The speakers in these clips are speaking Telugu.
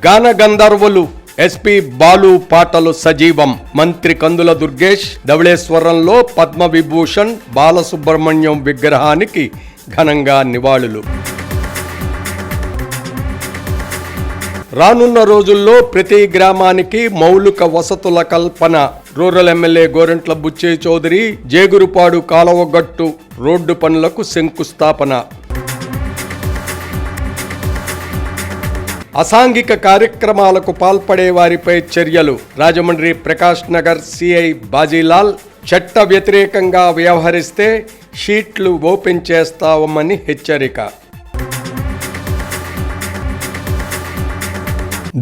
గాన గంధర్వులు ఎస్పి బాలు పాటలు సజీవం. మంత్రి కందుల దుర్గేష్ ధవళేశ్వరంలో పద్మవిభూషణ్ బాలసుబ్రహ్మణ్యం విగ్రహానికి ఘనంగా నివాళులు. రానున్న రోజుల్లో ప్రతి గ్రామానికి మౌలిక వసతుల కల్పన. రూరల్ ఎమ్మెల్యే గోరంట్ల బుచ్చయ్య చౌదరి జేగురుపాడు కాలువగట్టు రోడ్డు పనులకు శంకుస్థాపన. అసాంఘిక కార్యక్రమాలకు పాల్పడే వారిపై చర్యలు. రాజమండ్రి ప్రకాష్ నగర్ సిఐ బాజీలాల్ చట్ట వ్యతిరేకంగా వ్యవహరిస్తే షీట్లు ఓపెన్ చేస్తామని హెచ్చరిక.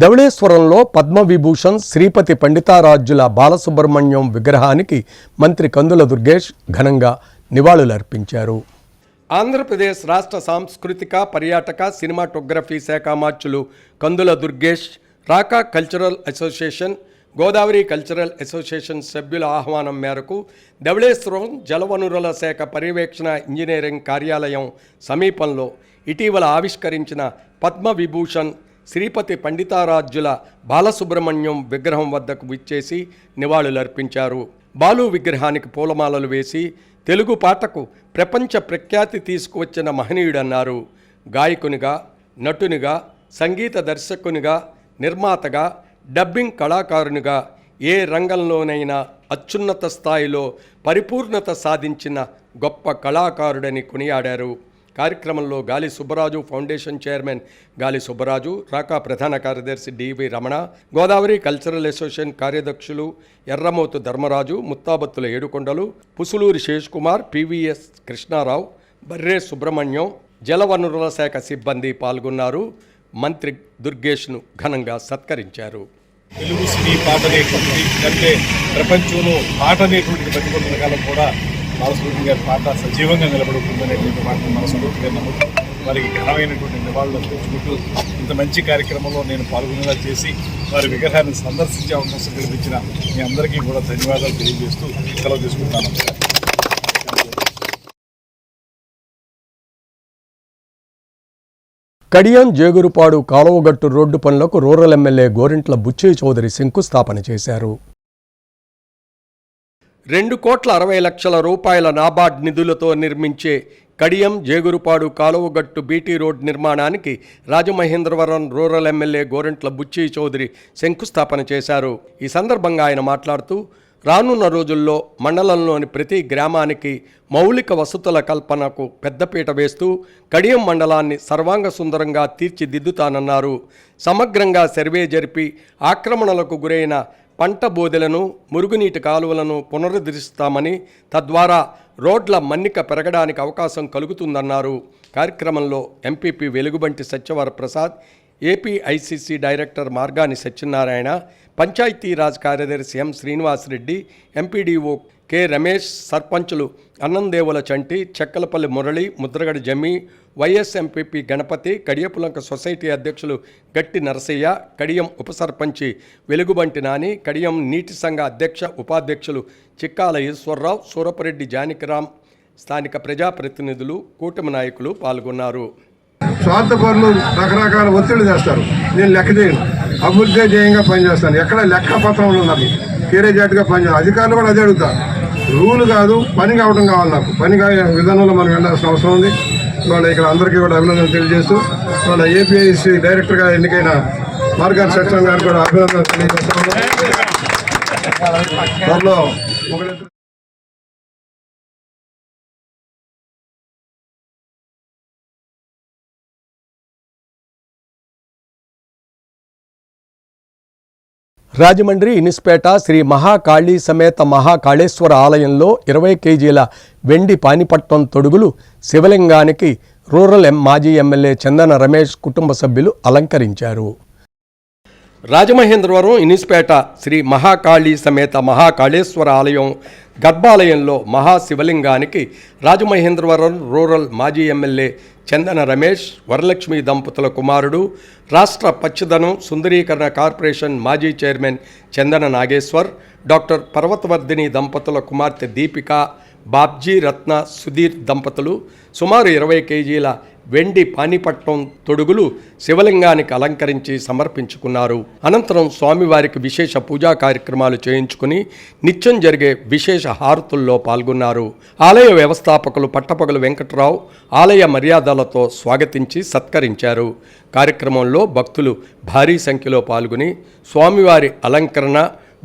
ధవళేశ్వరంలో పద్మవిభూషణ్ శ్రీపతి పండితారాజ్యుల బాలసుబ్రహ్మణ్యం విగ్రహానికి మంత్రి కందుల దుర్గేష్ ఘనంగా నివాళులర్పించారు. ఆంధ్రప్రదేశ్ రాష్ట్ర సాంస్కృతిక పర్యాటక సినిమాటోగ్రఫీ శాఖ మార్చులు కందుల దుర్గేష్ రాకా cultural association, Godavari cultural association సభ్యుల ఆహ్వానం మేరకు ధవళేశ్వరం జలవనరుల శాఖ పర్యవేక్షణ ఇంజనీరింగ్ కార్యాలయం సమీపంలో ఇటీవల ఆవిష్కరించిన పద్మవిభూషణ్ శ్రీపతి పండితారాజ్యుల బాలసుబ్రహ్మణ్యం విగ్రహం వద్దకు విచ్చేసి నివాళులర్పించారు. బాలు విగ్రహానికి పూలమాలలు వేసి తెలుగు పాటకు ప్రపంచ ప్రఖ్యాతి తీసుకువచ్చిన మహనీయుడన్నారు. గాయకునిగా, నటునిగా, సంగీత దర్శకునిగా, నిర్మాతగా, డబ్బింగ్ కళాకారునిగా ఏ రంగంలోనైనా అత్యున్నత స్థాయిలో పరిపూర్ణత సాధించిన గొప్ప కళాకారుడని కొనియాడారు. కార్యక్రమంలో గాలి సుబ్బరాజు ఫౌండేషన్ చైర్మన్ గాలి సుబ్బరాజు, రాకా ప్రధాన కార్యదర్శి డివి రమణ, గోదావరి కల్చరల్ అసోసియేషన్ కార్యదర్శులు ఎర్రమోతు ధర్మరాజు, ముత్తాబత్తుల ఏడుకొండలు, పుసులూరి శేష్ కుమార్, పివిఎస్ కృష్ణారావు, బర్రే సుబ్రహ్మణ్యం, జలవనరుల శాఖ సిబ్బంది పాల్గొన్నారు. మంత్రి దుర్గేష్ను ఘనంగా సత్కరించారు. తెలుగు సినీ పాట అనేటువంటి కంటే ప్రపంచంలో పాట అనేటువంటి బతికొన్న కాలం కూడా బాలసుబ్రహ్మణ్యం గారి పాట సజీవంగా నిలబడుతుందనేటువంటి మాటను మనస్ఫూర్తిగా నమ్ముతూ వారికి ఘనమైనటువంటి నివాళులు అర్పించుకుంటూ ఇంత మంచి కార్యక్రమంలో నేను పాల్గొనేలా చేసి వారి విగ్రహాన్ని సందర్శించే అవకాశం కల్పించిన మీ అందరికీ కూడా ధన్యవాదాలు తెలియజేస్తూ సెలవు తీసుకుంటాను. కడియం జేగురుపాడు కాలువగట్టు రోడ్డు పనులకు రూరల్ ఎమ్మెల్యే గోరంట్ల బుచ్చయ్య చౌదరి శంకుస్థాపన చేశారు. 2,60,00,000 రూపాయల నాబార్డ్ నిధులతో నిర్మించే కడియం జేగురుపాడు కాలువగట్టు బీటీ రోడ్ నిర్మాణానికి రాజమహేంద్రవరం రూరల్ ఎమ్మెల్యే గోరంట్ల బుచ్చయ్య చౌదరి శంకుస్థాపన చేశారు. ఈ సందర్భంగా ఆయన మాట్లాడుతూ రానున్న రోజుల్లో మండలంలోని ప్రతి గ్రామానికి మౌలిక వసతుల కల్పనకు పెద్దపీట వేస్తూ కడియం మండలాన్ని సర్వాంగ సుందరంగా తీర్చిదిద్దుతానన్నారు. సమగ్రంగా సర్వే జరిపి ఆక్రమణలకు గురైన పంట బోదెలను, మురుగునీటి కాలువలను పునరుద్ధరిస్తామని, తద్వారా రోడ్ల మన్నిక పెరగడానికి అవకాశం కలుగుతుందన్నారు. కార్యక్రమంలో MPP Velugubanti Satyavaraprasad, APICC director Margani Satyanarayana, Panchayati Raj కార్యదర్శి M Srinivasa Reddy, MPDO K Ramesh, సర్పంచులు Annandevula Chanti, Chekkalapalli Murali, Mudragada Jammi, vice MPP Ganapathi, Kadiyapulanka society అధ్యక్షులు గట్టి నరసయ్య, కడియం ఉప సర్పంచి వెలుగుబంటి నాని, కడియం నీటి సంఘ అధ్యక్ష ఉపాధ్యక్షులు చిక్కాల ఈశ్వరరావు, సూరపరెడ్డి జానకిరామ్, స్థానిక ప్రజాప్రతినిధులు, కూటమి నాయకులు పాల్గొన్నారు. స్వార్థపరులు రకరకాల ఒత్తిళ్లు చేస్తారు. నేను లెక్క చేయను, అభివృద్ధి ధ్యేయంగా పనిచేస్తాను. ఎక్కడ లెక్క పత్రంలో ఉన్నది కేరే జాతిగా పనిచేస్తాను. అధికారులు కూడా అదే అడుగుతారు. రూల్ కాదు, పని కావడం కావాలి. నాకు పని విధానంలో మనం వెళ్ళాల్సిన అవసరం ఉంది. ఇవాళ ఇక్కడ అందరికీ కూడా అభినందనలు తెలియజేస్తూ ఇవాళ ఏపీఐసి డైరెక్టర్గా ఎన్నికైన మార్గాని సత్యం గారికి కూడా అభినందనలు తెలియజేస్తాను. రాజమండ్రి ఇనిస్పేట శ్రీ మహాకాళీ సమేత మహాకాళేశ్వర ఆలయంలో 20 కేజీల వెండి పానిపట్టం తొడుగులు శివలింగానికి రూరల్ మాజీ ఎమ్మెల్యే చందన రమేష్ కుటుంబ సభ్యులు అలంకరించారు. రాజమహేంద్రవరం ఇనిస్పేట శ్రీ మహాకాళీ సమేత మహాకాళేశ్వర ఆలయం గర్భాలయంలో మహాశివలింగానికి రాజమహేంద్రవరం రూరల్ మాజీ ఎమ్మెల్యే చందన రమేష్, వరలక్ష్మి దంపతుల కుమారుడు, రాష్ట్ర పచ్చదనం సుందరీకరణ కార్పొరేషన్ మాజీ చైర్మన్ చందన నాగేశ్వర్, డాక్టర్ పర్వతవర్ధిని దంపతుల కుమార్తె దీపిక, బాబ్జీ రత్న సుధీర్ దంపతులు సుమారు 20 కేజీల వెండి పానిపట్టం తొడుగులు శివలింగానికి అలంకరించి సమర్పించుకున్నారు. అనంతరం స్వామివారికి విశేష పూజా కార్యక్రమాలు చేయించుకుని నిత్యం జరిగే విశేష హారతుల్లో పాల్గొన్నారు. ఆలయ వ్యవస్థాపకులు పట్టపగలు వెంకట్రావు ఆలయ మర్యాదలతో స్వాగతించి సత్కరించారు. కార్యక్రమంలో భక్తులు భారీ సంఖ్యలో పాల్గొని స్వామివారి అలంకరణ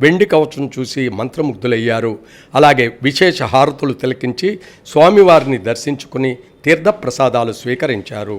వెండి కవచం చూసి మంత్రముగ్ధులయ్యారు. అలాగే విశేష హారతులు తిలకించి స్వామివారిని దర్శించుకుని తీర్థప్రసాదాలు స్వీకరించారు.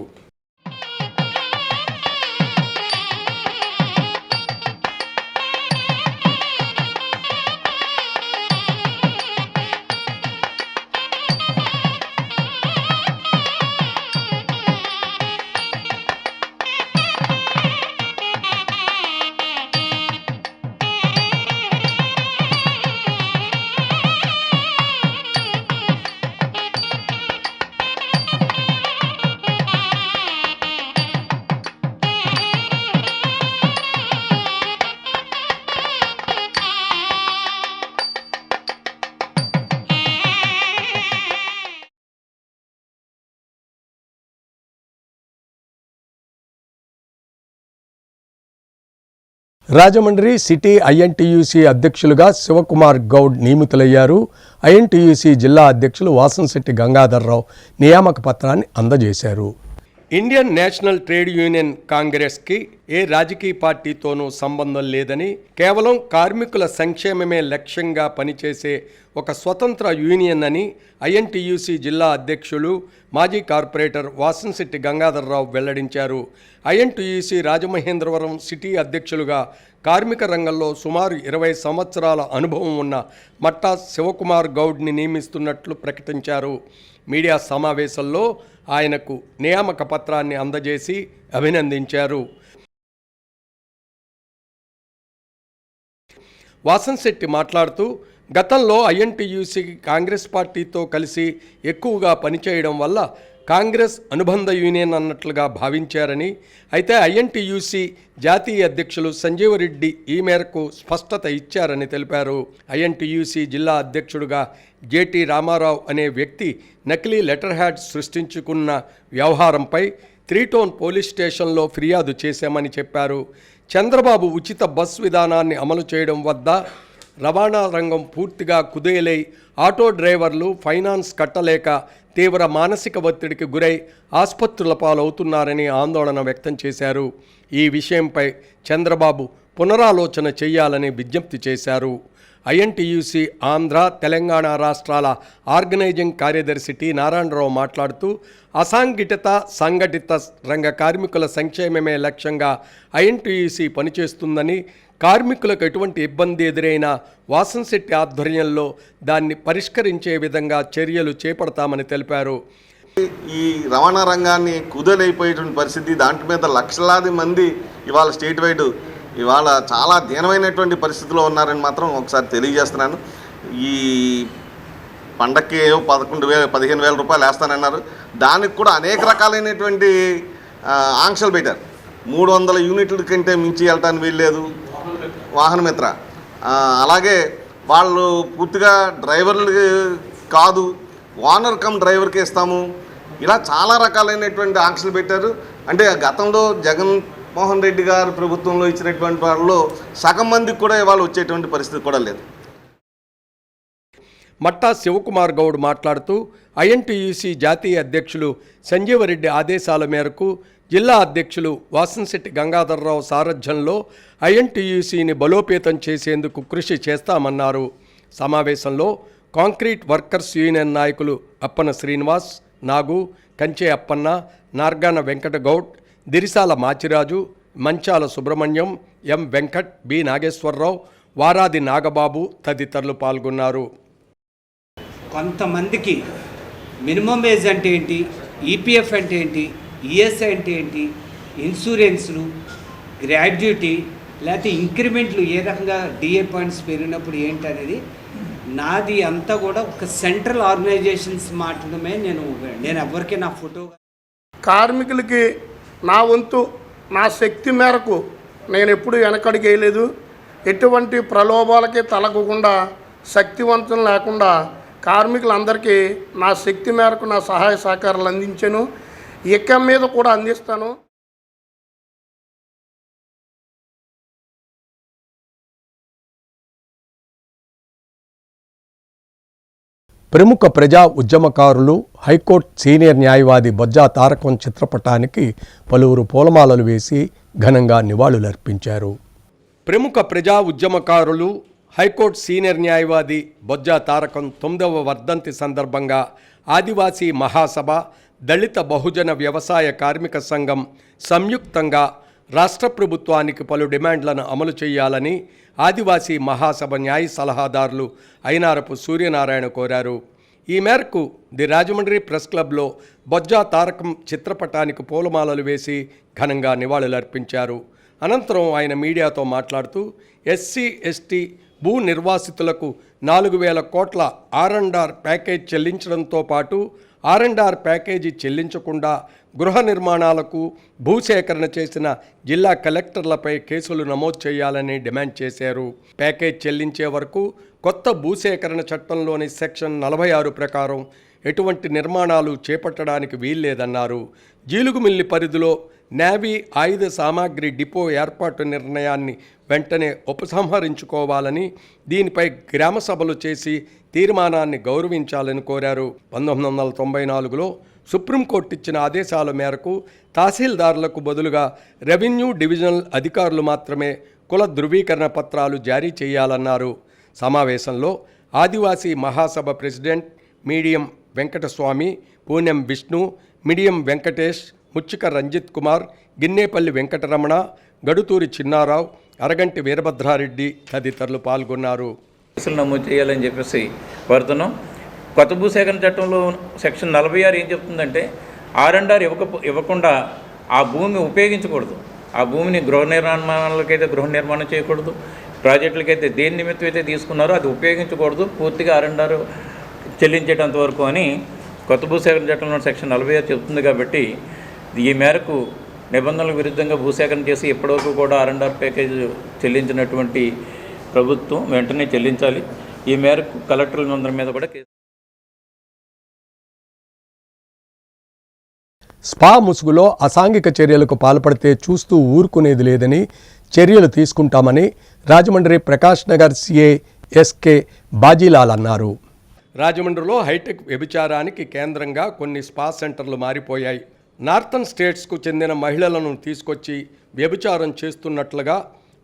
రాజమండ్రి సిటీ ఐఎన్టీయూసీ అధ్యక్షులుగా శివకుమార్ గౌడ్ నియమితులయ్యారు. ఐఎన్టీయూసీ జిల్లా అధ్యక్షులు వాసంశెట్టి గంగాధర్రావు నియామక పత్రాన్ని అందజేశారు. ఇండియన్ నేషనల్ ట్రేడ్ యూనియన్ కాంగ్రెస్కి ఏ రాజకీయ పార్టీతోనూ సంబంధం లేదని, కేవలం కార్మికుల సంక్షేమమే లక్ష్యంగా పనిచేసే ఒక స్వతంత్ర యూనియన్ అని ఐఎన్టీయూసీ జిల్లా అధ్యక్షులు మాజీ కార్పొరేటర్ వాసంశెట్టి గంగాధర్రావు వెల్లడించారు. ఐఎన్టీయూసీ రాజమహేంద్రవరం సిటీ అధ్యక్షులుగా కార్మిక రంగంలో సుమారు 20 సంవత్సరాల అనుభవం ఉన్న మట్టా శివకుమార్ గౌడ్ని నియమిస్తున్నట్లు ప్రకటించారు. మీడియా సమావేశంలో ఆయనకు నియామక పత్రాన్ని అందజేసి అభినందించారు. వాసంశెట్టి మాట్లాడుతూ, గతంలో ఐఎన్టీయూసీకి కాంగ్రెస్ పార్టీతో కలిసి ఎక్కువగా పనిచేయడం వల్ల కాంగ్రెస్ అనుబంధ యూనియన్ అన్నట్లుగా భావించారని, అయితే ఐఎన్టీయూసీ జాతీయ అధ్యక్షులు సంజీవరెడ్డి ఈ మేరకు స్పష్టత ఇచ్చారని తెలిపారు. ఐఎన్టీయూసీ జిల్లా అధ్యక్షుడుగా జేటీ రామారావు అనే వ్యక్తి నకిలీ లెటర్ హ్యాడ్ సృష్టించుకున్న వ్యవహారంపై 3 టౌన్ పోలీస్ స్టేషన్లో ఫిర్యాదు చేశామని చెప్పారు. చంద్రబాబు ఉచిత బస్ విధానాన్ని అమలు చేయడం వద్ద రవాణా రంగం పూర్తిగా కుదేలై ఆటో డ్రైవర్లు ఫైనాన్స్ కట్టలేక తీవ్ర మానసిక ఒత్తిడికి గురై ఆసుపత్రుల పాలవుతున్నారని ఆందోళన వ్యక్తం చేశారు. ఈ విషయంపై చంద్రబాబు పునరాలోచన చేయాలని విజ్ఞప్తి చేశారు. ఐఎన్టీయూసీ ఆంధ్ర, తెలంగాణ రాష్ట్రాల ఆర్గనైజింగ్ కార్యదర్శి టి నారాయణరావు మాట్లాడుతూ, అసాంఘటిత సంఘటిత రంగ కార్మికుల సంక్షేమమే లక్ష్యంగా ఐఎన్టీయూసీ పనిచేస్తుందని, కార్మికులకు ఎటువంటి ఇబ్బంది ఎదురైనా వాసంశెట్టి ఆధ్వర్యంలో దాన్ని పరిష్కరించే విధంగా చర్యలు చేపడతామని తెలిపారు. ఈ రవాణా రంగాన్ని కుదేలైపోయేటువంటి పరిస్థితి, దాంట్ మీద లక్షలాది మంది ఇవాళ స్టేట్ వైడ్ ఇవాళ చాలా దీనమైనటువంటి పరిస్థితిలో ఉన్నారని మాత్రం ఒకసారి తెలియజేస్తున్నాను. ఈ పండక్కి 15,000 రూపాయలు వేస్తానన్నారు. దానికి కూడా అనేక రకాలైనటువంటి ఆంక్షలు పెట్టారు. 300 యూనిట్ల కంటే మించి వెళ్ళటానికి వీల్లేదు వాహనమిత్ర. అలాగే వాళ్ళు పూర్తిగా డ్రైవర్లు కాదు, ఓనర్ కమ్ డ్రైవర్కి ఇస్తాము, ఇలా చాలా రకాలైనటువంటి ఆంక్షలు పెట్టారు. అంటే గతంలో జగన్మోహన్ రెడ్డి గారు ప్రభుత్వంలో ఇచ్చినటువంటి వాళ్ళలో సగం మందికి కూడా ఇవాళ వచ్చేటువంటి పరిస్థితి కూడా లేదు. మట్టా శివకుమార్ గౌడ్ మాట్లాడుతూ, ఐఎన్టీయూసీ జాతీయ అధ్యక్షులు సంజీవరెడ్డి ఆదేశాల మేరకు జిల్లా అధ్యక్షులు వాసంశెట్టి గంగాధర్రావు సారథ్యంలో ఐఎన్టీయూసీని బలోపేతం చేసేందుకు కృషి చేస్తామన్నారు. సమావేశంలో కాంక్రీట్ వర్కర్స్ యూనియన్ నాయకులు అప్పన శ్రీనివాస్, నాగు, కంచె అప్పన్న, నార్గాన వెంకటగౌడ్, దిరిసాల మాచిరాజు, మంచాల సుబ్రహ్మణ్యం, ఎం వెంకట్, బి నాగేశ్వరరావు, వారాది నాగబాబు తదితరులు పాల్గొన్నారు. కొంతమందికి మినిమం వేజ్ అంటే ఏంటి, ఈపీఎఫ్ అంటే ఏంటి, ఈఎస్ఐ అంటే ఏంటి, ఇన్సూరెన్స్లు, గ్రాడ్యుటీ లేకపోతే ఇంక్రిమెంట్లు ఏ రకంగా డిఏ పాయింట్స్ పెరిగినప్పుడు ఏంటి అనేది నాది అంతా కూడా ఒక సెంట్రల్ ఆర్గనైజేషన్స్ మాత్రమే. నేను ఎవరికి నా ఫోటో కార్మికులకి నా వంతు నా శక్తి మేరకు నేను ఎప్పుడు వెనకడికి వేయలేదు. ఎటువంటి ప్రలోభాలకి తలగకుండా శక్తివంతం లేకుండా కార్మికులందరికీ నా శక్తి మేరకు నా సహాయ సహకారాలు అందించాను, ఇక మీద కూడా అందిస్తాను. ప్రముఖ ప్రజా ఉద్యమకారులు హైకోర్టు సీనియర్ న్యాయవాది బొజ్జా తారకం చిత్రపటానికి పలువురు పూలమాలలు వేసి ఘనంగా నివాళులర్పించారు. ప్రముఖ ప్రజా ఉద్యమకారులు హైకోర్టు సీనియర్ న్యాయవాది బొజ్జా తారకం 9వ వర్ధంతి సందర్భంగా ఆదివాసీ మహాసభ, దళిత బహుజన వ్యవసాయ కార్మిక సంఘం సంయుక్తంగా రాష్ట్ర ప్రభుత్వానికి పలు డిమాండ్లను అమలు చేయాలని ఆదివాసీ మహాసభ న్యాయ సలహాదారులు అయినారపు సూర్యనారాయణ కోరారు. ఈ మేరకు ది రాజమండ్రి ప్రెస్ క్లబ్లో బొజ్జా తారకం చిత్రపటానికి పూలమాలలు వేసి ఘనంగా నివాళులర్పించారు. అనంతరం ఆయన మీడియాతో మాట్లాడుతూ ఎస్సీ ఎస్టీ భూ నిర్వాసితులకు 4,000 కోట్ల ఆర్&ఆర్ ప్యాకేజ్ చెల్లించడంతో పాటు ఆర్&ఆర్ ప్యాకేజీ చెల్లించకుండా గృహ నిర్మాణాలకు భూసేకరణ చేసిన జిల్లా కలెక్టర్లపై కేసులు నమోదు చేయాలని డిమాండ్ చేశారు. ప్యాకేజ్ చెల్లించే వరకు కొత్త భూసేకరణ చట్టంలోని సెక్షన్ 46 ప్రకారం ఎటువంటి నిర్మాణాలు చేపట్టడానికి వీల్లేదన్నారు. జీలుగుమిల్లి పరిధిలో నేవీ ఆయుధ సామాగ్రి డిపో ఏర్పాటు నిర్ణయాన్ని వెంటనే ఉపసంహరించుకోవాలని, దీనిపై గ్రామ సభలు చేసి తీర్మానాన్ని గౌరవించాలని కోరారు. 1994లో సుప్రీంకోర్టు ఇచ్చిన ఆదేశాల మేరకు తహసీల్దారులకు బదులుగా రెవెన్యూ డివిజనల్ అధికారులు మాత్రమే కుల ధృవీకరణ పత్రాలు జారీ చేయాలన్నారు. సమావేశంలో ఆదివాసీ మహాసభ ప్రెసిడెంట్ మీడియం వెంకటస్వామి, పూనెం విష్ణు, మిడియం వెంకటేష్, ముచ్చిక రంజిత్ కుమార్, గిన్నేపల్లి వెంకటరమణ, గడుతూరి చిన్నారావు, అరగంటి వీరభద్రారెడ్డి తదితరులు పాల్గొన్నారు. కేసులు నమోదు చేయాలని చెప్పేసి కోరుతున్నాం. కొత్త భూసేకరణ చట్టంలో సెక్షన్ 46 ఏం చెప్తుందంటే ఆర్&ఆర్ ఇవ్వకుండా ఆ భూమి ఉపయోగించకూడదు. ఆ భూమిని గృహ నిర్మాణాలకైతే గృహ నిర్మాణం చేయకూడదు, ప్రాజెక్టులకైతే దేని నిమిత్తం అయితే తీసుకున్నారో అది ఉపయోగించకూడదు, పూర్తిగా ఆర్&ఆర్ చెల్లించేటంత వరకు అని కొత్త భూసేకరణ చట్టంలో సెక్షన్ 46 చెప్తుంది. కాబట్టి ఈ మేరకు నిబంధనలకు విరుద్ధంగా భూసేకరణ చేసి ఇప్పటివరకు కూడా ఆర్&ఆర్ ప్యాకేజ్ చెల్లించినటువంటి ప్రభుత్వం వెంటనే చెల్లించాలి. ఈ మేరకు కలెక్టర్లందరి మీద కూడా స్పా ముసుగులో అసాంఘిక చర్యలకు పాల్పడితే చూస్తూ ఊరుకునేది లేదని, చర్యలు తీసుకుంటామని రాజమండ్రి ప్రకాష్ నగర్ సిఐ ఎస్కే బాజీలాల్ అన్నారు. రాజమండ్రిలో హైటెక్ వ్యభిచారానికి కేంద్రంగా కొన్ని స్పా సెంటర్లు మారిపోయాయి. నార్థన్ స్టేట్స్కు చెందిన మహిళలను తీసుకొచ్చి వ్యభిచారం చేస్తున్నట్లుగా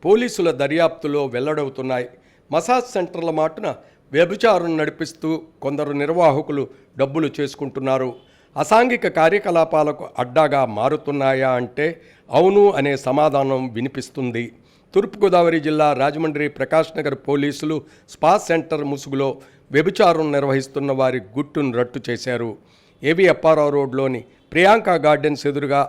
పోలీసుల దర్యాప్తులో వెల్లడవుతున్నాయి. మసాజ్ సెంటర్ల మాటున వ్యభిచారం నడిపిస్తూ కొందరు నిర్వాహకులు డబ్బులు చేసుకుంటున్నారు. అసాంఘిక కార్యకలాపాలకు అడ్డాగా మారుతున్నాయా అంటే అవును అనే సమాధానం వినిపిస్తుంది. తూర్పుగోదావరి జిల్లా రాజమండ్రి ప్రకాష్ నగర్ పోలీసులు స్పా సెంటర్ ముసుగులో వ్యభిచారం నిర్వహిస్తున్న వారి గుట్టును రట్టు చేశారు. ఏవిఎఫ్ఆర్ఆర్ రోడ్లోని ప్రియాంక గార్డెన్స్ ఎదురుగా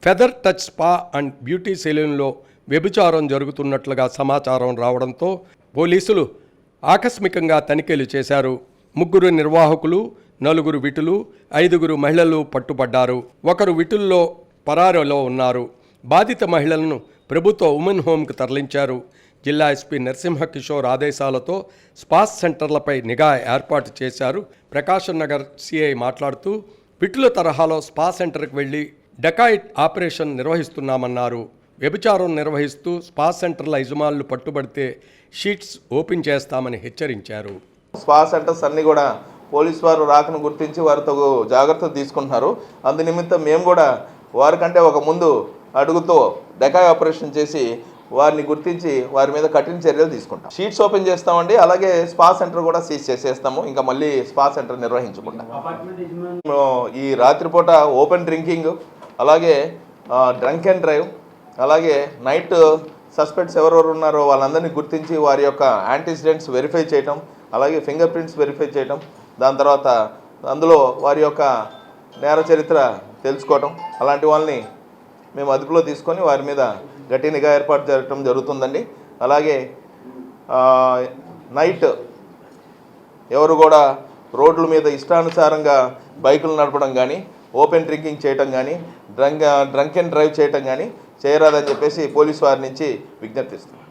Feather Touch Spa and Beauty సెలూన్లో వ్యభిచారం జరుగుతున్నట్లుగా సమాచారం రావడంతో పోలీసులు ఆకస్మికంగా తనిఖీలు చేశారు. 3 నిర్వాహకులు, 4 విటులు, 5 మహిళలు పట్టుబడ్డారు. ఒకరు విటుల్లో పరారీలో ఉన్నారు. బాధిత మహిళలను ప్రభుత్వ ఉమెన్ హోమ్కు తరలించారు. జిల్లా ఎస్పీ నరసింహకిషోర్ ఆదేశాలతో స్పా సెంటర్లపై నిఘా ఏర్పాటు చేశారు. ప్రకాశం నగర్ సిఐ మాట్లాడుతూ విటుల తరహాలో స్పా సెంటర్కి వెళ్లి డకాయిట్ ఆపరేషన్ నిర్వహిస్తున్నామన్నారు. వ్యభిచారం నిర్వహిస్తూ స్పా సెంటర్ల యజమానులు పట్టుబడితే షీట్స్ ఓపెన్ చేస్తామని హెచ్చరించారు. స్పా సెంటర్స్ అన్నీ కూడా పోలీసు వారు రాకను గుర్తించి వారితో జాగ్రత్తలు తీసుకుంటున్నారు. అందు నిమిత్తం మేము కూడా వారికంటే ఒక ముందు అడుగుతో డకాయ్ ఆపరేషన్ చేసి వారిని గుర్తించి వారి మీద కఠిన చర్యలు తీసుకుంటాం. షీట్స్ ఓపెన్ చేస్తామండి. అలాగే స్పా సెంటర్ కూడా సీజ్ చేసేస్తాము. ఇంకా మళ్ళీ స్పా సెంటర్ నిర్వహించకుండా ఈ రాత్రిపూట ఓపెన్ డ్రింకింగ్, అలాగే డ్రంక్ అండ్ డ్రైవ్, అలాగే నైట్ సస్పెక్ట్స్ ఎవరెవరు ఉన్నారో వాళ్ళందరినీ గుర్తించి వారి యొక్క యాంటీసిడెంట్స్ వెరిఫై చేయటం, అలాగే ఫింగర్ ప్రింట్స్ వెరిఫై చేయటం, దాని తర్వాత అందులో వారి యొక్క నేర చరిత్ర తెలుసుకోవటం, అలాంటి వాళ్ళని మేము అదుపులో తీసుకొని వారి మీద గట్టి నిఘా ఏర్పాటు చేయడం జరుగుతుందండి. అలాగే నైట్ ఎవరు కూడా రోడ్ల మీద ఇష్టానుసారంగా బైకులు నడపడం కానీ, ఓపెన్ డ్రింకింగ్ చేయటం కానీ, డ్రంక్ అండ్ డ్రైవ్ చేయటం కానీ చేయరాదని చెప్పేసి పోలీసు వారి నుంచి విజ్ఞప్తిస్తున్నాం.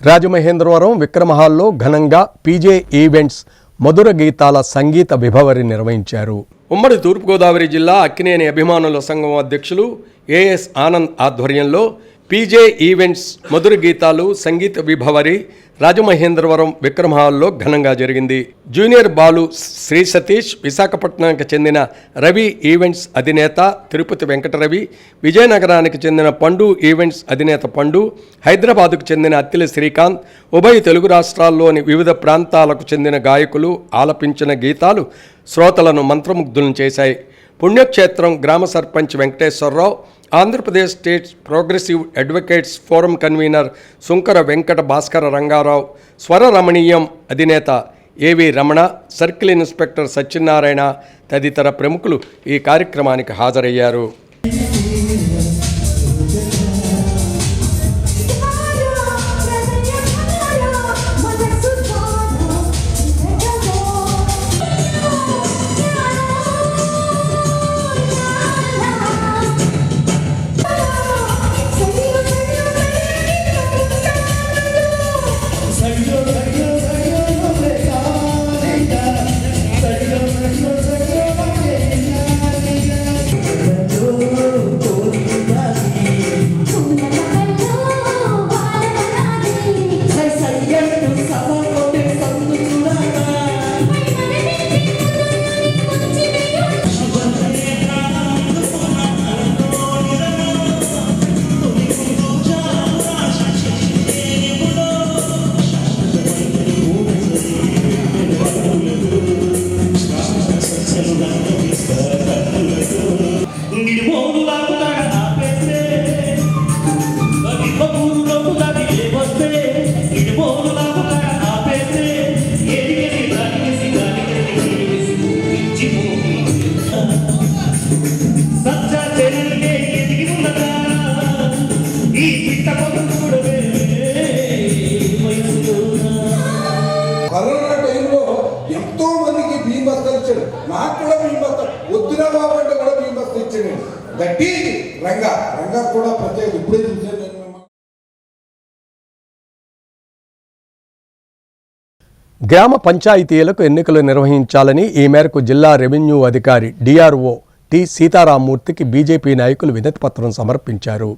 రాజమహేంద్రవరం విక్రమహాల్లో ఘనంగా పీజే ఈవెంట్స్ మధుర గీతాల సంగీత విభవరి నిర్వహించారు. ఉమ్మడి తూర్పుగోదావరి జిల్లా అక్కినేని అభిమానుల సంఘం అధ్యక్షులు ఏఎస్ ఆనంద్ ఆధ్వర్యంలో పీజే ఈవెంట్స్ మధుర గీతాలు సంగీత విభవరి రాజమహేంద్రవరం విక్రమహాల్లో ఘనంగా జరిగింది. జూనియర్ బాలు శ్రీ సతీష్, విశాఖపట్నానికి చెందిన రవి ఈవెంట్స్ అధినేత తిరుపతి వెంకటరవి, విజయనగరానికి చెందిన పండు ఈవెంట్స్ అధినేత పండు, హైదరాబాదుకు చెందిన అత్తిలి శ్రీకాంత్, ఉభయ తెలుగు రాష్ట్రాల్లోని వివిధ ప్రాంతాలకు చెందిన గాయకులు ఆలపించిన గీతాలు శ్రోతలను మంత్రముగ్ధులను చేశాయి. పుణ్యక్షేత్రం గ్రామ sarpanch Venkateswararao, Andhra Pradesh state progressive advocates forum convener Sunkara Venkata Bhaskara Ranga Rao, Swara Ramaneeyam అధినేత ఏవి రమణ, సర్కిల్ ఇన్స్పెక్టర్ సత్యనారాయణ తదితర ప్రముఖులు ఈ కార్యక్రమానికి హాజరయ్యారు. కరోనా టైంలో ఎంతో మందికి బియ్యం బస్తాలు ఇచ్చాడు. నాకు కూడా బియ్యం బస్తా వద్దురా బాబు అంటే కూడా బియ్యం బస్తా ఇచ్చాడు. గట్టి రంగా కూడా ప్రత్యేక ఇప్పుడే చూసాను. గ్రామ పంచాయతీలకు ఎన్నికలు నిర్వహించాలని ఈ మేరకు జిల్లా రెవెన్యూ అధికారి డిఆర్ఓ టి సీతారామూర్తికి బీజేపీ నాయకులు వినతిపత్రం సమర్పించారు.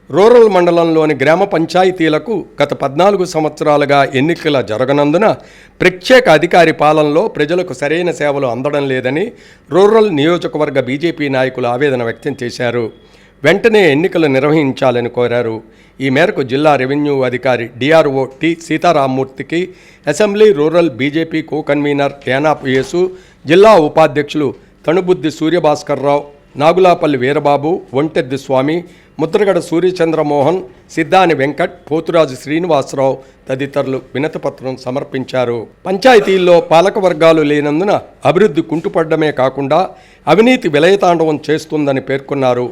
రూరల్ మండలంలోని గ్రామ పంచాయతీలకు గత 14 సంవత్సరాలుగా ఎన్నికల జరగనందున ప్రత్యేక అధికారి పాలనలో ప్రజలకు సరైన సేవలు అందడం లేదని రూరల్ నియోజకవర్గ బీజేపీ నాయకులు ఆవేదన వ్యక్తం చేశారు. వెంటనే ఎన్నికలు నిర్వహించాలని కోరారు. ఈ మేరకు జిల్లా రెవెన్యూ అధికారి డిఆర్ఓ టి సీతారామూర్తికి assembly rural BJP co convener Yanapu Yesu, జిల్లా ఉపాధ్యక్షులు తణుబుద్ది సూర్యభాస్కర్రావు, నాగులాపల్లి వీరబాబు, ఒంటెద్ది స్వామి, ముద్రగడ సూర్యచంద్రమోహన్, సిద్ధాని వెంకట్, పోతురాజు శ్రీనివాసరావు తదితరులు వినతిపత్రం సమర్పించారు. పంచాయతీల్లో పాలక వర్గాలు లేనందున అభివృద్ధి కుంటుపడ్డమే కాకుండా అవినీతి విలయతాండవం చేస్తుందని పేర్కొన్నారు.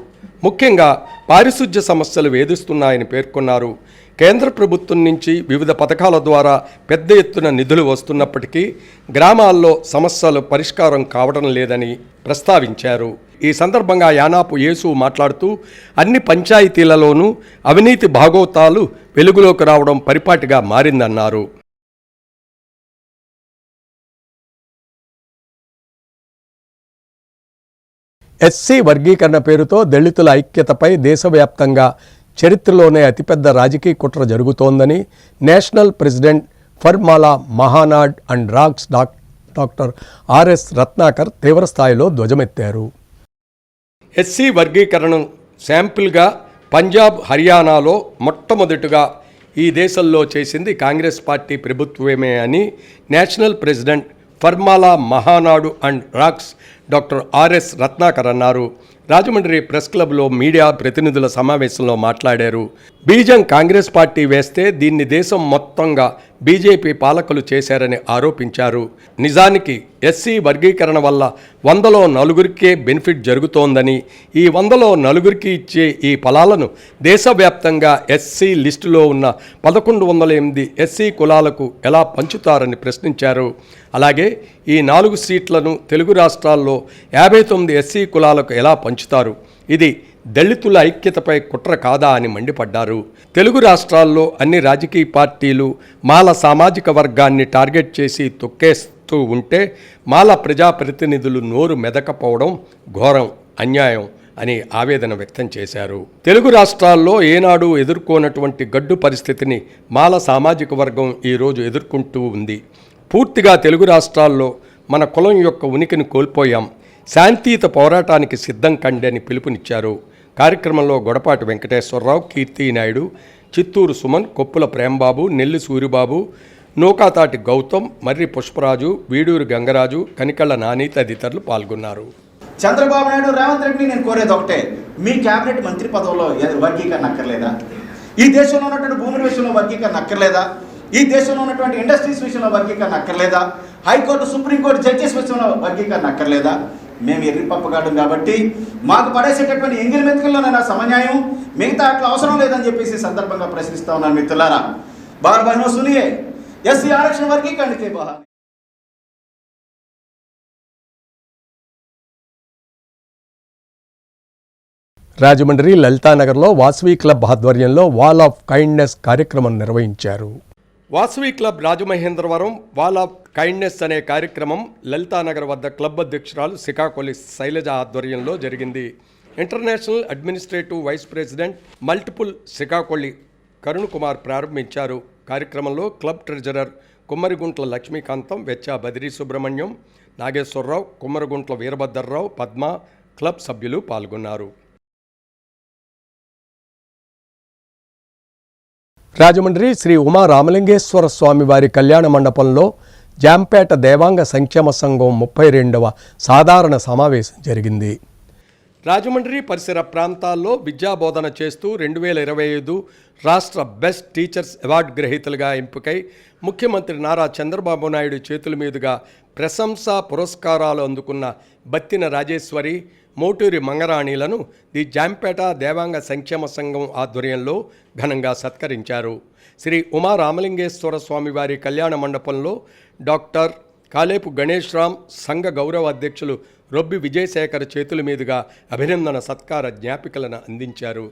ముఖ్యంగా పారిశుధ్య సమస్యలు వేధిస్తున్నాయని పేర్కొన్నారు. కేంద్ర ప్రభుత్వం నుంచి వివిధ పథకాల ద్వారా పెద్ద ఎత్తున నిధులు వస్తున్నప్పటికీ గ్రామాల్లో సమస్యలు పరిష్కారం కావడం లేదని ప్రస్తావించారు. ఈ సందర్భంగా యానాపు యేసు మాట్లాడుతూ అన్ని పంచాయతీలలోనూ అవినీతి భాగోతాలు వెలుగులోకి రావడం పరిపాటిగా మారిందన్నారు. ఎస్సీ వర్గీకరణ పేరుతో దళితుల ఐక్యతపై దేశవ్యాప్తంగా చరిత్రలోనే అతిపెద్ద రాజకీయ కుట్ర జరుగుతోందని నేషనల్ ప్రెసిడెంట్ ఫర్మాలా మహానాడ్ అండ్ రాక్స్ డాక్టర్ ఆర్ఎస్ రత్నాకర్ తీవ్రస్థాయిలో ధ్వజమెత్తారు. ఎస్సీ వర్గీకరణను శాంపిల్గా పంజాబ్, హర్యానాలో మొట్టమొదటిగా ఈ దేశంలో చేసింది కాంగ్రెస్ పార్టీ ప్రభుత్వమే అని నేషనల్ ప్రెసిడెంట్ ఫర్మాలా మహానాడు అండ్ రాక్స్ డాక్టర్ ఆర్ఎస్ రత్నాకర్ అన్నారు. రాజమండ్రి ప్రెస్ క్లబ్లో మీడియా ప్రతినిధుల సమావేశంలో మాట్లాడారు. బీజం కాంగ్రెస్ పార్టీ వేస్తే దీన్ని దేశం మొత్తంగా బీజేపీ పాలకులు చేశారని ఆరోపించారు. నిజానికి ఎస్సీ వర్గీకరణ వల్ల 100లో 4 బెనిఫిట్ జరుగుతోందని, ఈ 100లో 4 ఇచ్చే ఈ ఫలాలను దేశవ్యాప్తంగా ఎస్సీ లిస్టులో ఉన్న 1108 ఎస్సీ కులాలకు ఎలా పంచుతారని ప్రశ్నించారు. అలాగే ఈ 4 సీట్లను తెలుగు రాష్ట్రాల్లో 59 ఎస్సీ కులాలకు ఎలా పంచుతారు? ఇది దళితుల ఐక్యతపై కుట్ర కాదా అని మండిపడ్డారు. తెలుగు రాష్ట్రాల్లో అన్ని రాజకీయ పార్టీలు మాల సామాజిక వర్గాన్ని టార్గెట్ చేసి తొక్కేస్తూ ఉంటే మాల ప్రజాప్రతినిధులు నోరు మెదకపోవడం ఘోరం, అన్యాయం అని ఆవేదన వ్యక్తం చేశారు. తెలుగు రాష్ట్రాల్లో ఏనాడు ఎదుర్కోనటువంటి గడ్డు పరిస్థితిని మాల సామాజిక వర్గం ఈరోజు ఎదుర్కొంటూ ఉంది. పూర్తిగా తెలుగు రాష్ట్రాల్లో మన కులం యొక్క ఉనికిని కోల్పోయాం, శాంతియుత పోరాటానికి సిద్ధం కండి అని పిలుపునిచ్చారు. కార్యక్రమంలో గొడపాటి వెంకటేశ్వరరావు, కీర్తి నాయుడు, చిత్తూరు సుమన్, కొప్పుల ప్రేమబాబు, నెల్లి సూరిబాబు, నూకాతాటి గౌతమ్, మర్రి పుష్పరాజు, వీడూరు గంగరాజు, కనికళ్ళ నాని తదితరులు పాల్గొన్నారు. చంద్రబాబు నాయుడు, రేవంత్ రెడ్డిని నేను కోరేది ఒకటే, మీ క్యాబినెట్ మంత్రి పదవుల్లో వర్గీకరణ అక్కర్లేదా? ఈ దేశంలో ఉన్నటువంటి భూముల విషయంలో వర్గీకరణ అక్కర్లేదా? ఈ దేశంలో ఉన్నటువంటి ఇండస్ట్రీస్ విషయంలో వర్గీకరణ అక్కర్లేదా? హైకోర్టు, సుప్రీంకోర్టు జడ్జెస్ విషయంలో వర్గీకరణ అక్కర్లేదా? మేము ఎర్రి పప్పగాడు కాబట్టి మాకు పడేసేటటువంటి ఎంగిలి మెతుకుల్లోనైనా సమన్యాయం, మిగతా అట్లా అవసరం లేదని చెప్పేసి సందర్భంగా ప్రశ్నిస్తా ఉన్నాను. మిత్రులారా, బార్ బహనో సునియే, ఎస్సీ ఆరక్షణ వర్గీకరణ కే బహార్ రాజమండ్రి లలితానగర్లో వాసవి క్లబ్ ఆధ్వర్యంలో వాల్ ఆఫ్ కైండ్నెస్ కార్యక్రమం నిర్వహించారు. Vasavi club Rajamahendravaram wall of kindness అనే కార్యక్రమం లలితానగర్ వద్ద క్లబ్ అధ్యక్షురాలు సికాకొలి శైలజ ఆధ్వర్యంలో జరిగింది. International administrative vice president multiple Sikakolli Karun Kumar ప్రారంభించారు. కార్యక్రమంలో club treasurer Kummariguntla Lakshmikantham, Vecha Badiri Subrahmanyam, Nageswararao, Kummariguntla Veerabhadrarao, Padma, club సభ్యులు పాల్గొన్నారు. రాజమండ్రి శ్రీ ఉమా రామలింగేశ్వర స్వామి వారి కళ్యాణ మండపంలో జాంపేట దేవాంగ సంక్షేమ సంఘం 32వ సాధారణ సమావేశం జరిగింది. రాజమండ్రి పరిసర ప్రాంతాల్లో విద్యాబోధన చేస్తూ 2025 రాష్ట్ర బెస్ట్ టీచర్స్ అవార్డు గ్రహీతలుగా ఎంపికై ముఖ్యమంత్రి నారా చంద్రబాబు నాయుడు చేతుల మీదుగా ప్రశంసా పురస్కారాలు అందుకున్న బత్తిన రాజేశ్వరి, మోటూరి మంగరాణిలను ది జాంపేట దేవాంగ సంక్షేమ సంఘం ఆధ్వర్యంలో ఘనంగా సత్కరించారు. శ్రీ ఉమా రామలింగేశ్వర స్వామి వారి కళ్యాణ మండపంలో డాక్టర్ కాలేపు గణేష్ రామ్, సంఘ గౌరవ అధ్యక్షులు రొబ్బి విజయశేఖర్ చేతుల మీదుగా అభినందన సత్కార జ్ఞాపికలను అందించారు.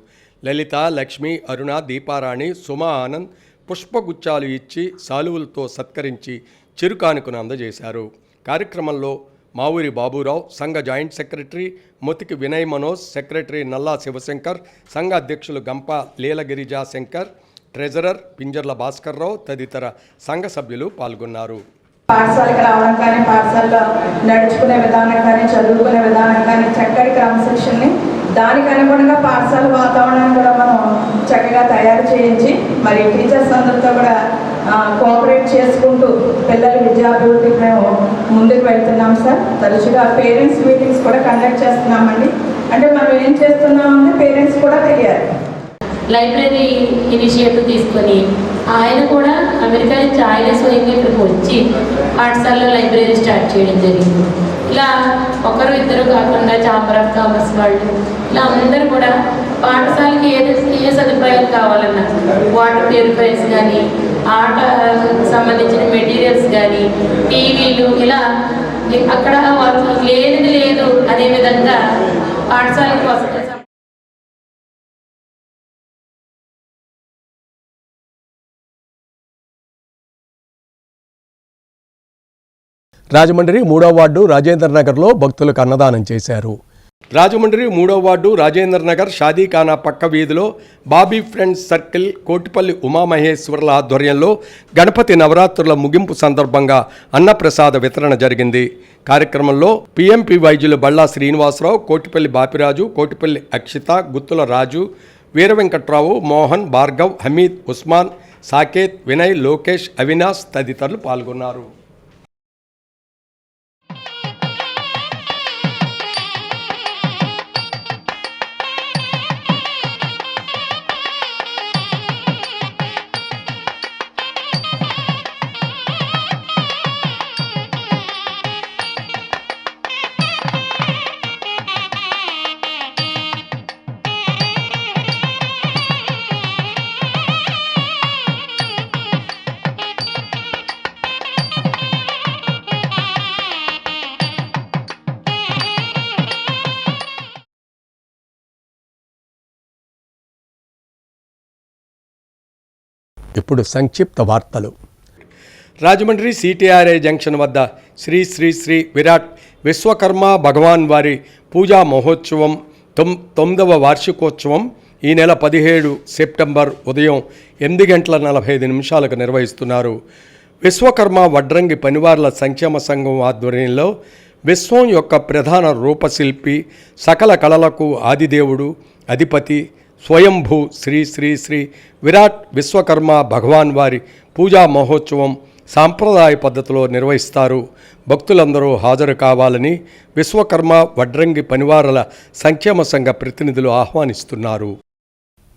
లలిత, లక్ష్మి, అరుణ, దీపారాణి, సుమా ఆనంద్ పుష్పగుచ్చాలు ఇచ్చి సాలువులతో సత్కరించి చిరుకానుకను అందజేశారు. కార్యక్రమంలో మావూరి బాబురావు, సంఘ joint secretary Motiki Vinay Manoj, secretary Nalla Sivasankar, సంఘ అధ్యక్షులు గంప లీలగిరిజా శంకర్, ట్రెజరర్ పింజర్ల భాస్కర్రావు తదితర సంఘ సభ్యులు పాల్గొన్నారు. పాఠశాలకు రావడం కానీ, పాఠశాలలో నడుచుకునే విధానం కానీ, చదువుకునే విధానం కానీ, చక్కటి క్రమశిక్షణని దానికి అనుగుణంగా పాఠశాల వాతావరణాన్ని కూడా మనం చక్కగా తయారు చేయించి మరి టీచర్స్ అందరితో కూడా కోఆపరేట్ చేసుకుంటూ పిల్లల విద్యాభివృద్ధికి మేము ముందుకు వెళ్తున్నాం సార్. తరచుగా పేరెంట్స్ మీటింగ్స్ కూడా కండక్ట్ చేస్తున్నామండి. అంటే మనం ఏం చేస్తున్నామంటే పేరెంట్స్ కూడా తెలియాలి. లైబ్రరీ ఇనిషియేటివ్ తీసుకొని ఆయన కూడా అమెరికా నుంచి ఆయన స్వయంగా ఇక్కడికి వచ్చి పాఠశాలలో లైబ్రరీ స్టార్ట్ చేయడం జరిగింది. ఇలా ఒకరు ఇద్దరు కాకుండా ఛాంబర్ ఆఫ్ కామర్స్ వాళ్ళు ఇలా అందరూ కూడా పాఠశాలకి ఏ సదుపాయాలు కావాలన్నా వాటర్ ప్యూరిఫైర్స్ కానీ, ఆట సంబంధించిన మెటీరియల్స్ కానీ, టీవీలు, ఇలా అక్కడ వాళ్ళకి లేనిది లేదు అదేవిధంగా పాఠశాలకు వసతి. రాజమండ్రి 3వ వార్డు రాజేంద్ర నగర్లో భక్తులకు అన్నదానం చేశారు. రాజమండ్రి 3వ వార్డు రాజేంద్ర నగర్ షాదీఖానా పక్క వీధిలో బాబీ ఫ్రెండ్స్ సర్కిల్ కోటిపల్లి ఉమామహేశ్వర్ల ఆధ్వర్యంలో గణపతి నవరాత్రుల ముగింపు సందర్భంగా అన్నప్రసాద వితరణ జరిగింది. కార్యక్రమంలో పిఎంపి వైద్యులు బళ్ళా శ్రీనివాసరావు, కోటిపల్లి బాపిరాజు, కోటిపల్లి అక్షిత, గుత్తుల రాజు, వీరవెంకట్రావు, మోహన్, భార్గవ్, హమీద్, ఉస్మాన్, సాకేత్, వినయ్, లోకేష్, అవినాష్ తదితరులు పాల్గొన్నారు. ఇప్పుడు సంక్షిప్త వార్తలు. రాజమండ్రి సిటీఆర్ఐ జంక్షన్ వద్ద శ్రీ శ్రీ శ్రీ విరాట్ విశ్వకర్మ భగవాన్ వారి పూజా మహోత్సవం 9వ వార్షికోత్సవం ఈ నెల 17 సెప్టెంబర్ ఉదయం 8:45 నిర్వహిస్తున్నారు. విశ్వకర్మ వడ్రంగి పనివార్ల సంక్షేమ సంఘం ఆధ్వర్యంలో విశ్వం యొక్క ప్రధాన రూపశిల్పి, సకల కళలకు ఆదిదేవుడు, అధిపతి, స్వయంభూ శ్రీ శ్రీ శ్రీ విరాట్ విశ్వకర్మ భగవాన్ వారి పూజా మహోత్సవం సాంప్రదాయ పద్ధతిలో నిర్వహిస్తారు. భక్తులందరూ హాజరు కావాలని విశ్వకర్మ వడ్రంగి పనివారల సంక్షేమ సంఘ ప్రతినిధులు ఆహ్వానిస్తున్నారు.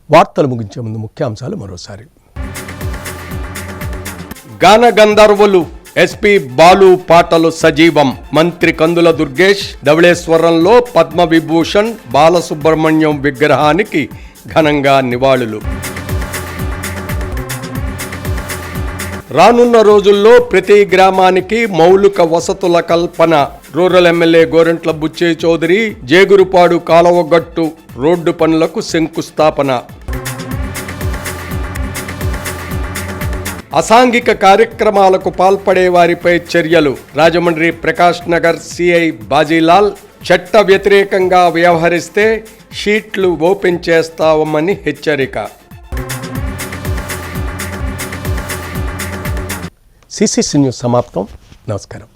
వార్తలు ముగించే ముందు ముఖ్యాంశాలు మరోసారి. గాన గంధర్వులు ఎస్పి బాలు పాటలు సజీవం. మంత్రి కందుల దుర్గేష్ ధవళేశ్వరంలో పద్మవిభూషణ్ బాలసుబ్రహ్మణ్యం విగ్రహానికి ఘనంగా నివాళులు. రానున్న రోజుల్లో ప్రతి గ్రామానికి మౌలిక వసతుల కల్పన. రూరల్ ఎమ్మెల్యే గోరంట్ల బుచ్చయ్య చౌదరి జేగురుపాడు కాలువగట్టు రోడ్డు పనులకు శంకుస్థాపన. అసాంఘిక కార్యక్రమాలకు పాల్పడే వారిపై చర్యలు. రాజమండ్రి ప్రకాష్ నగర్ సిఐ బాజీలాల్ చట్ట వ్యతిరేకంగా వ్యవహరిస్తే షీట్లు ఓపెన్ చేస్తామని హెచ్చరిక. సిసిసి న్యూస్ సమాప్తం. నమస్కారం.